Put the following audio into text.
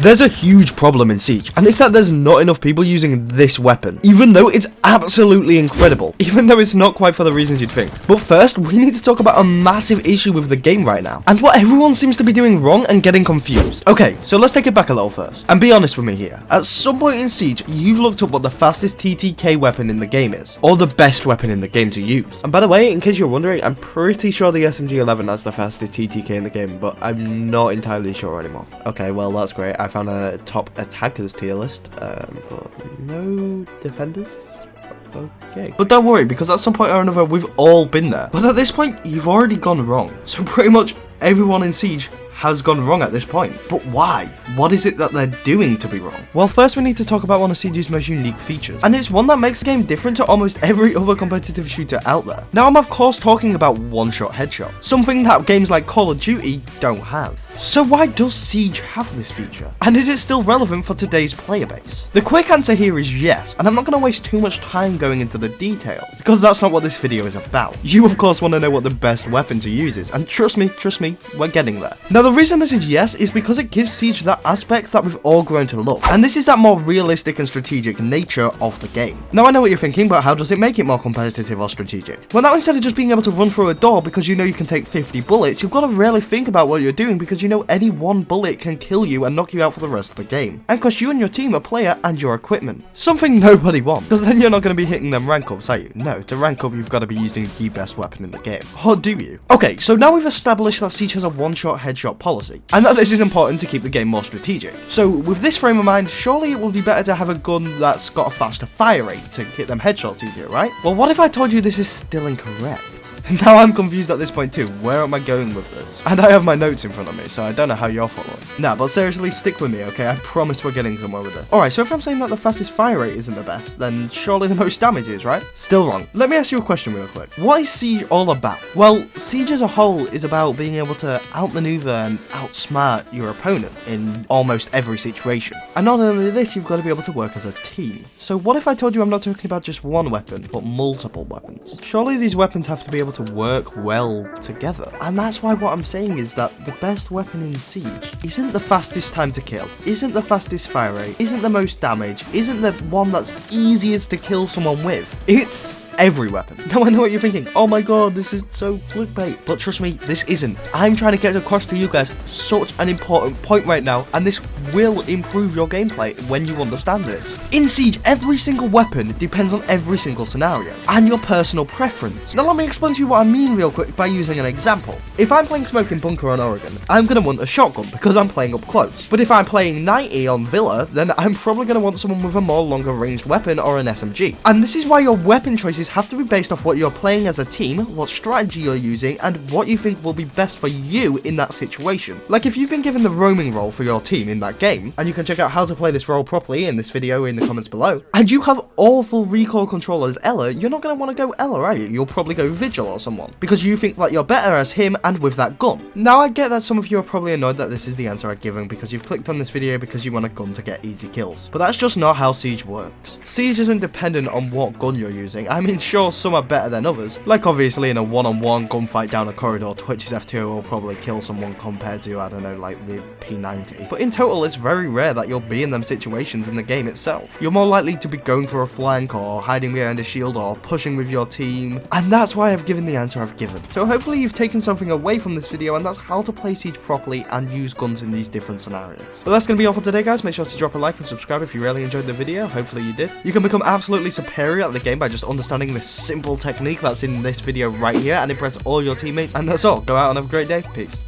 There's a huge problem in Siege, and it's that there's not enough people using this weapon, even though it's absolutely incredible, even though it's not quite for the reasons you'd think. But first, we need to talk about a massive issue with the game right now, and what everyone seems to be doing wrong and getting confused. Okay, so let's take it back a little first, and be honest with me here. At some point in Siege, you've looked up what the fastest TTK weapon in the game is, or the best weapon in the game to use. And by the way, in case you're wondering, I'm pretty sure the SMG-11 has the fastest TTK in the game, but I'm not entirely sure anymore. Okay, well, that's great. I found a top attackers tier list, but no defenders. Okay, but don't worry, because at some point or another we've all been there. But at this point, you've already gone wrong. So pretty much everyone in Siege has gone wrong at this point. But why? What is it that they're doing to be wrong? Well, first we need to talk about one of Siege's most unique features, and it's one that makes the game different to almost every other competitive shooter out there. Now, I'm of course talking about one-shot headshot, something that games like Call of Duty don't have. So why does Siege have this feature? And is it still relevant for today's player base? The quick answer here is yes, and I'm not going to waste too much time going into the details, because that's not what this video is about. You of course want to know what the best weapon to use is, and trust me, we're getting there. Now, the reason this is yes is because it gives Siege that aspect that we've all grown to love, and this is that more realistic and strategic nature of the game. Now, I know what you're thinking, but how does it make it more competitive or strategic? Well, now instead of just being able to run through a door because you know you can take 50 bullets, you've got to really think about what you're doing, because you know any one bullet can kill you and knock you out for the rest of the game, and cost you and your team a player and your equipment. Something nobody wants, because then you're not going to be hitting them rank ups, are you? No, to rank up you've got to be using the best weapon in the game. Or do you? Okay, so now we've established that Siege has a one-shot headshot policy, and that this is important to keep the game more strategic. So with this frame of mind, surely it would be better to have a gun that's got a faster fire rate to hit them headshots easier, right? Well, what if I told you this is still incorrect? Now I'm confused at this point too. Where am I going with this? And I have my notes in front of me, so I don't know how you're following. Nah, but seriously, stick with me, okay? I promise we're getting somewhere with it. Alright, so if I'm saying that the fastest fire rate isn't the best, then surely the most damage is, right? Still wrong. Let me ask you a question real quick. What is Siege all about? Well, Siege as a whole is about being able to outmaneuver and outsmart your opponent in almost every situation. And not only this, you've got to be able to work as a team. So what if I told you I'm not talking about just one weapon, but multiple weapons? Surely these weapons have to be able to work well together. And that's why what I'm saying is that the best weapon in Siege isn't the fastest time to kill, isn't the fastest fire rate, isn't the most damage, isn't the one that's easiest to kill someone with. It's every weapon. Now I know what you're thinking, oh my god, this is so clickbait. But trust me, this isn't. I'm trying to get across to you guys such an important point right now, and this will improve your gameplay when you understand this. In Siege, every single weapon depends on every single scenario, and your personal preference. Now let me explain to you what I mean real quick by using an example. If I'm playing Smoking Bunker on Oregon, I'm going to want a shotgun because I'm playing up close. But if I'm playing 90 on Villa, then I'm probably going to want someone with a more longer ranged weapon or an SMG. And this is why your weapon choices have to be based off what you're playing as a team, what strategy you're using, and what you think will be best for you in that situation. Like if you've been given the roaming role for your team in that game, and you can check out how to play this role properly in this video in the comments below, and you have awful recoil control as Ela, you're not going to want to go Ela, are you? You'll probably go Vigil or someone, because you think that you're better as him and with that gun. Now I get that some of you are probably annoyed that this is the answer I've given because you've clicked on this video because you want a gun to get easy kills, but that's just not how Siege works. Siege isn't dependent on what gun you're using. I mean, sure, some are better than others. Like obviously in a one-on-one gunfight down a corridor, Twitch's F2 will probably kill someone compared to, I don't know, like the P90. But in total, it's very rare that you'll be in them situations in the game itself. You're more likely to be going for a flank or hiding behind a shield or pushing with your team. And that's why I've given the answer I've given. So hopefully you've taken something away from this video, and that's how to play Siege properly and use guns in these different scenarios. But that's going to be all for today, guys. Make sure to drop a like and subscribe if you really enjoyed the video. Hopefully you did. You can become absolutely superior at the game by just understanding this simple technique that's in this video right here and impress all your teammates. And that's all. Go out and have a great day. Peace.